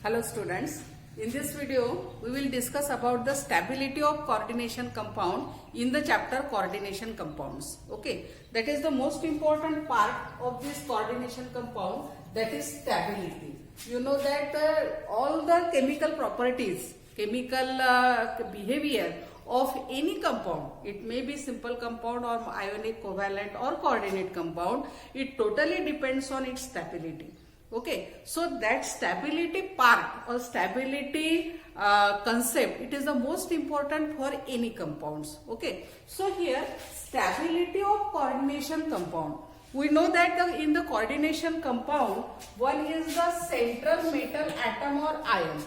Hello students, in this video we will discuss about the stability of coordination compound in the chapter coordination compounds. Okay, that is the most important part of this coordination compound, that is stability. You know that all the chemical properties, chemical behavior of any compound, it may be simple compound or ionic, covalent or coordinate compound, it totally depends on its stability. Okay, so that stability part or stability concept, it is the most important for any compounds. Okay, so here stability of coordination compound. We know that in the coordination compound, one is the central metal atom or ion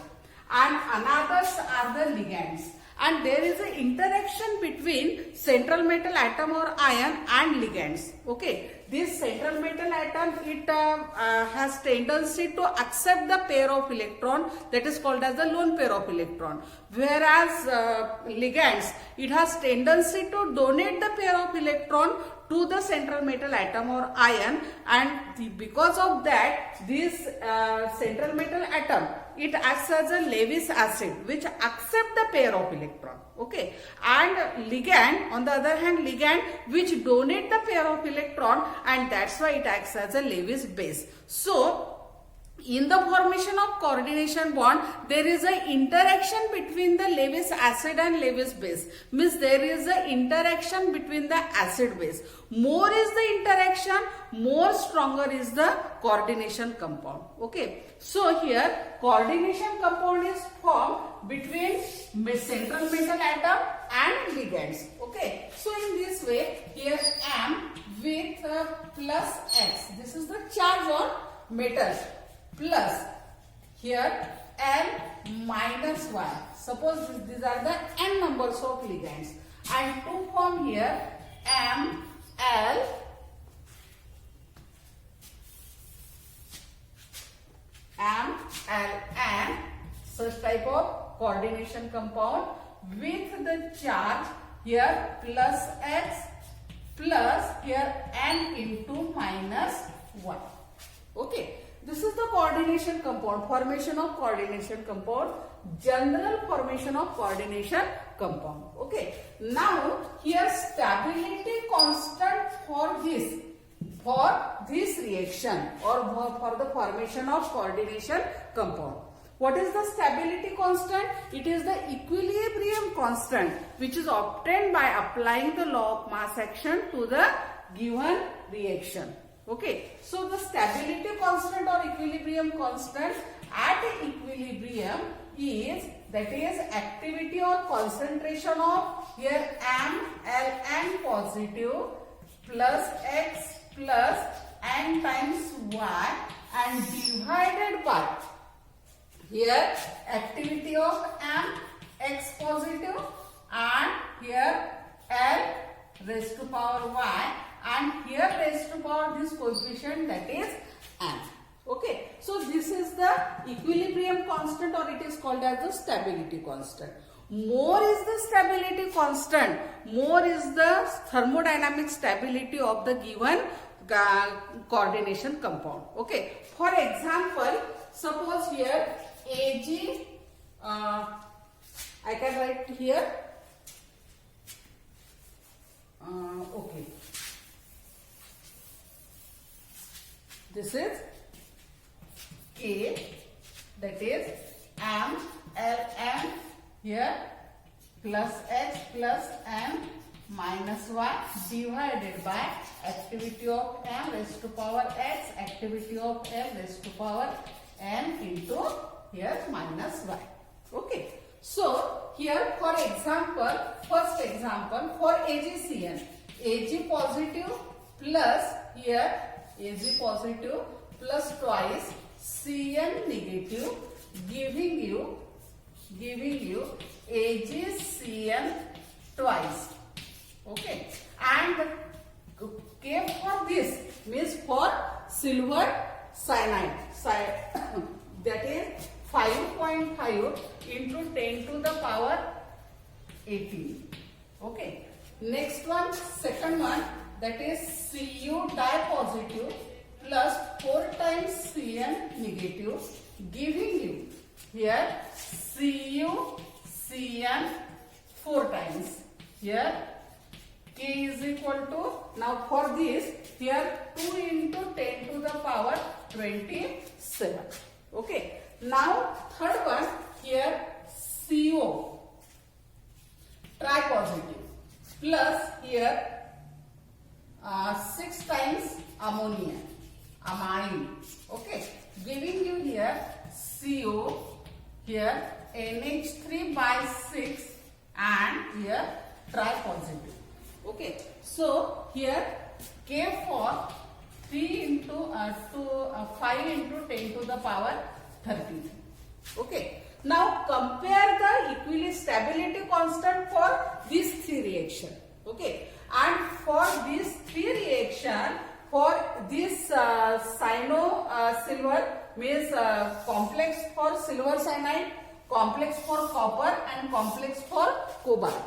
and others are the ligands. And there is an interaction between central metal atom or ion and ligands. Okay, this central metal atom, it has tendency to accept the pair of electron, that is called as the lone pair of electron, whereas ligands, it has tendency to donate the pair of electron to the central metal atom or ion, and because of that this central metal atom, it acts as a Lewis acid which accept the pair of electron. Okay, and ligand, on the other hand, ligand which donate the pair of electron, and that's why it acts as a Lewis base. So in the formation of coordination bond, there is an interaction between the Lewis acid and Lewis base. Means there is an interaction between the acid base. More is the interaction, more stronger is the coordination compound. Okay. So here coordination compound is formed between central metal atom and ligands. Okay. So in this way, here M with plus X. This is the charge on metal. Plus here L minus Y. Suppose these are the n numbers of ligands, and to form here M, L, M, L, and such type of coordination compound with the charge here plus X plus here n into minus Y. Okay. This is the coordination compound, formation of coordination compound, general formation of coordination compound. Okay. Now here stability constant for this reaction or for the formation of coordination compound. What is the stability constant? It is the equilibrium constant which is obtained by applying the law of mass action to the given reaction. Okay, so the stability constant or equilibrium constant at equilibrium is, that is activity or concentration of here M, L, N positive plus X plus N times Y and divided by here activity of M, X positive, and here L raised to power Y, and here raised to power this coefficient, that is M. Okay, so this is the equilibrium constant, or it is called as the stability constant. More is the stability constant, more is the thermodynamic stability of the given coordination compound. Okay, for example, suppose here Ag, I can write here, okay. This is K, that is M, L, M here plus X plus M minus Y divided by activity of M raised to power X, activity of M raised to power N into here minus Y. Okay. So here for example, first example for AgCN, Ag positive plus here Ag positive plus twice Cn negative giving you AgCN twice. Okay, and K for this means for silver cyanide, that is 5.5 into 10 to the power 18. Okay, next one, second one, that is Cu di positive plus 4 times Cn negative giving you here Cu Cn 4 times. Here K is equal to, now for this here 2 into 10 to the power 27. Okay. Now third one here CO tripositive plus here 6 times ammonia, amine. Okay. Giving you here CO, here NH3 by 6 and here tripositive. Okay. So here K for 5 into 10 to the power 13. Okay. Now compare the stability constant for these three reaction. Okay. And for these three reaction, for this cyano silver means complex for silver cyanide, complex for copper and complex for cobalt.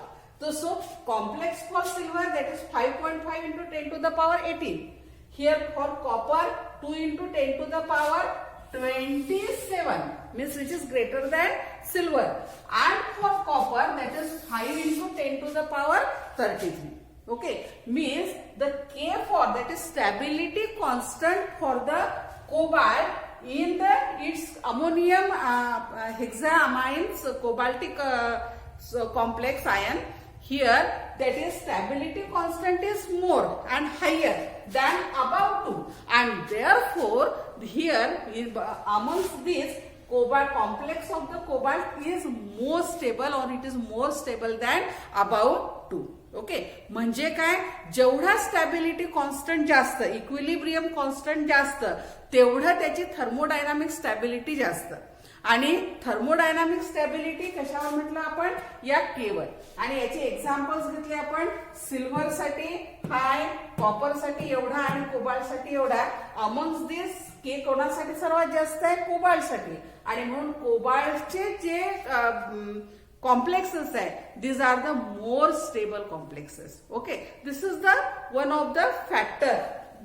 So complex for silver, that is 5.5 into 10 to the power 18. Here for copper 2 into 10 to the power 27 means which is greater than silver, and for copper that is 5 into 10 to the power 33. Okay, means the K for, that is stability constant for the cobalt in the its ammonium hexaamines cobaltic complex ion, here that is stability constant is more and higher than above 2, and therefore here amongst this cobalt complex of the cobalt is more stable, or it is more stable than above 2. Okay, म्हणजे काय, जेवढा stability constant जास्त, equilibrium constant जास्त, तेवढं त्याची thermodynamic stability जास्त. आणि thermodynamic stability कशावर म्हटलं आपण, या केवर. आणि याचे एक्झाम्पल्स घेतले आपण सिल्वर साठी हाय, कॉपर साठी एवढा आणि कोबाल्ट साठी एवढा. अमंग्स दिस के कोणासाठी सर्वात जास्त आहे, कोबाल्ट साठी. आणि म्हणून कोबाल्टचे जे complexes hai, these are the more stable complexes. Okay, this is the one of the factor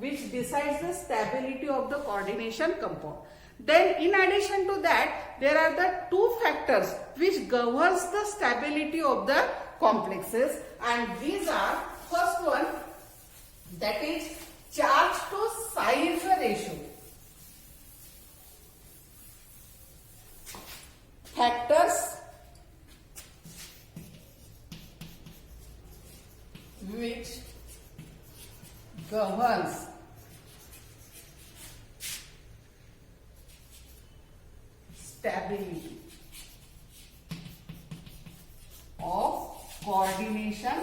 which decides the stability of the coordination compound. Then in addition to that, there are the two factors which governs the stability of the complexes, and these are, first one, that is charge to size ratio. Factors which governs stability of coordination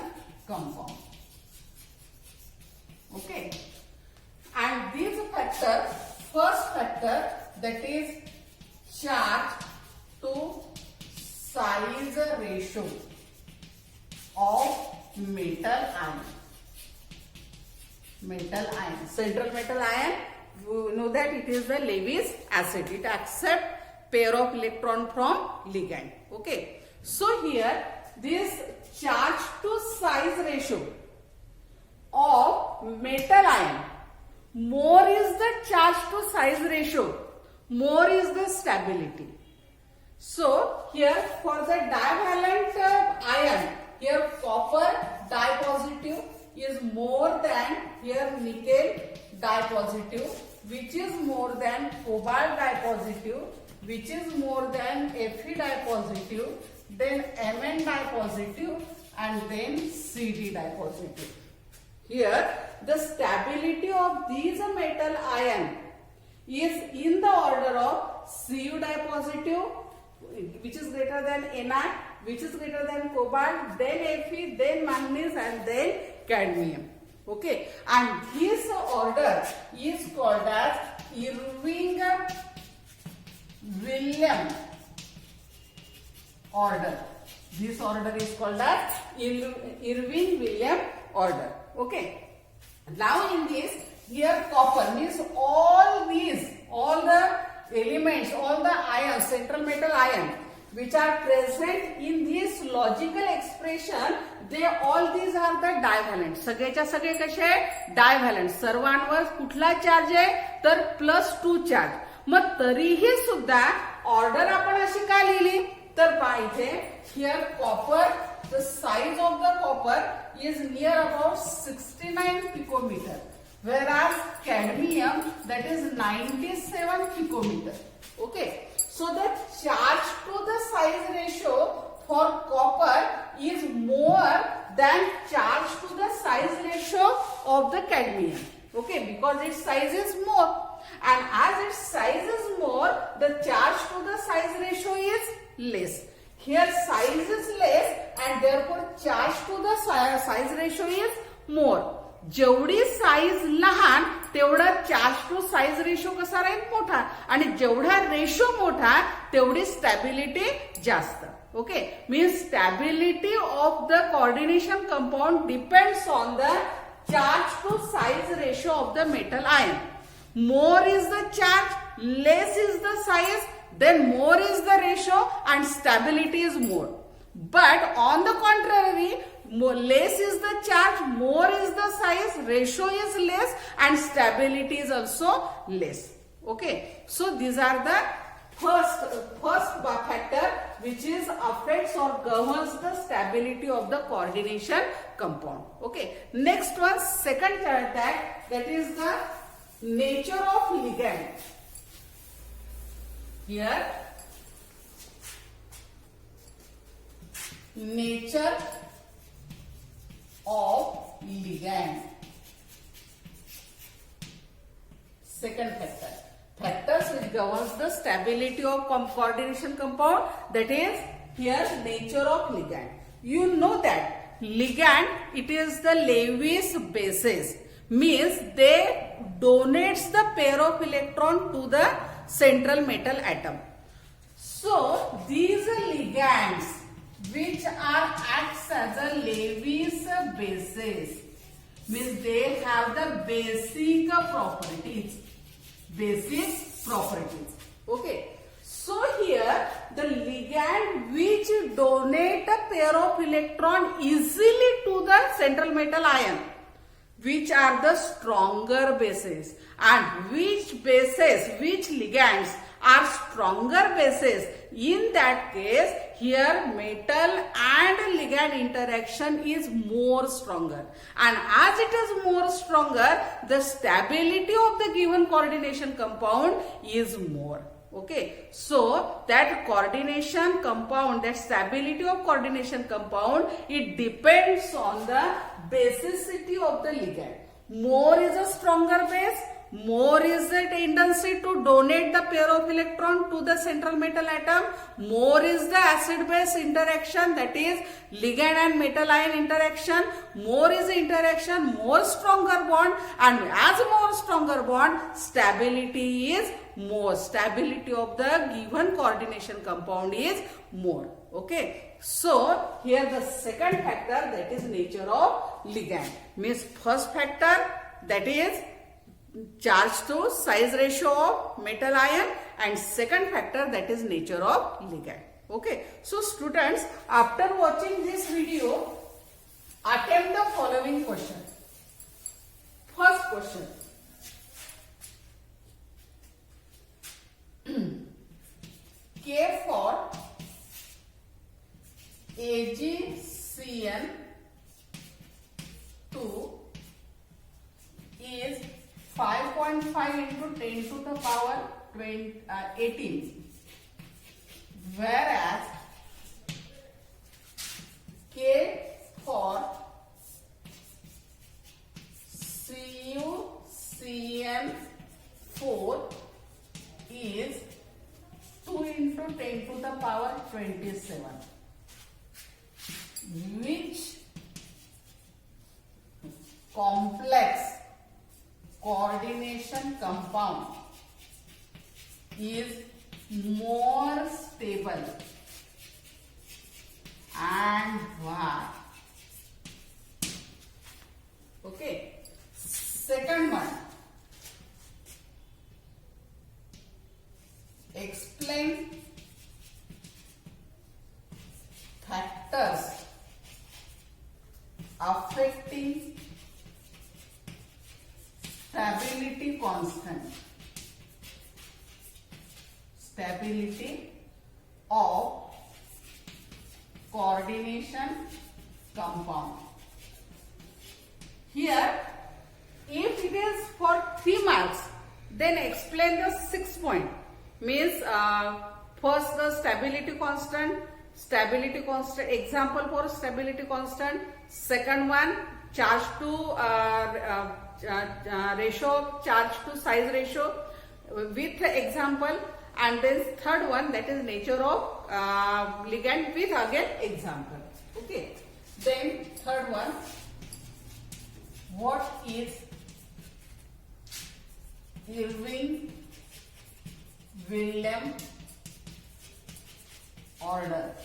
compound. Okay, and these factor, first factor, that is charge to size ratio of metal ion. Metal ion, central metal ion, you know that it is the Lewis acid. It accepts pair of electron from ligand. Okay, so here this charge to size ratio of metal ion, more is the charge to size ratio, more is the stability. So here for the divalent ion, here copper dipositive is more than here nickel dipositive, which is more than cobalt dipositive, which is more than Fe dipositive, then Mn dipositive, and then Cd dipositive. Here the stability of these metal ion is in the order of Cu dipositive, which is greater than Na, which is greater than cobalt, then Fe, then manganese, and then cadmium. Okay, and this order is called as Irving-William order. This order is called as Irving-William order. Okay, now in this, here copper means all the elements, all the ions, central metal ion, which are present in this logical expression, they all these are the divalent. सगळेच्या सगळे कसे divalent, सर्वांवर कुठला charge आहे तर +2 charge. मग तरीही सुद्धा order आपण अशी का लिहिली तर पाहिजे here copper the size of the copper is near about 69 picometer whereas cadmium that is 97 picometer. Okay, so the charge to the size ratio for copper is more than charge to the size ratio of the cadmium. Okay, because its size is more, and as its size is more, the charge to the size ratio is less. Here size is less and therefore charge to the size ratio is more. जेवढी size लहान तेवढा charge to size ratio कसा राहील मोठा, आणि जेवढा ratio मोठा तेवढी stability जास्त. Okay, means stability of the coordination compound depends on the charge to size ratio of the metal ion. More is the charge, less is the size, then more is the ratio and stability is more. But on the contrary, less is the charge, more is the size, ratio is less and stability is also less. Okay, so these are the first factor which is affects or governs the stability of the coordination compound. Okay, next one, second that is the nature of ligand. Here nature of ligand. Second factor. Factors which governs the stability of coordination compound, that is here nature of ligand. You know that ligand, it is the Lewis bases, means they donates the pair of electron to the central metal atom. So these ligands which are acts as a Lewis bases, means they have the basic properties. Okay, so here the ligand which donate a pair of electron easily to the central metal ion, which are the stronger bases, and which ligands are stronger bases. In that case, here metal and ligand interaction is more stronger, and as it is more stronger, the stability of the given coordination compound is more. Okay, so that coordination compound, that stability of coordination compound, it depends on the basicity of the ligand. More is a stronger base, more is the tendency to donate the pair of electron to the central metal atom, more is the acid base interaction, that is ligand and metal ion interaction, more is the interaction, more stronger bond, and as more stronger bond, stability is more. Stability of the given coordination compound is more. Okay, so here the second factor, that is nature of ligand, means first factor, that is charge to size ratio of metal ion, and second factor, that is nature of ligand. Okay, so students, after watching this video, attempt the following question. First question. K for AgCN2 is 5.5 into 10 to the power 18, whereas K for CuCN4 is 2 into 10 to the power 27. Which complex coordination compound is more stable and why? Okay. Second one. Explain factors affecting stability constant stability of coordination compound. Here, if it is for 3 marks, then explain the 6 point. Means first the stability constant, example for stability constant. Second one, charge to ratio, charge to size ratio with example, and then third one, that is nature of ligand with again example. Okay. Then third one, what is Irving-Willem order?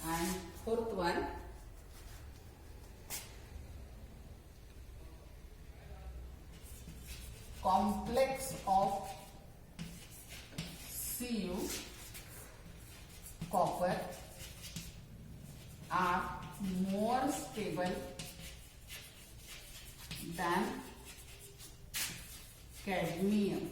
And fourth one, complex of Cu, copper are more stable than cadmium.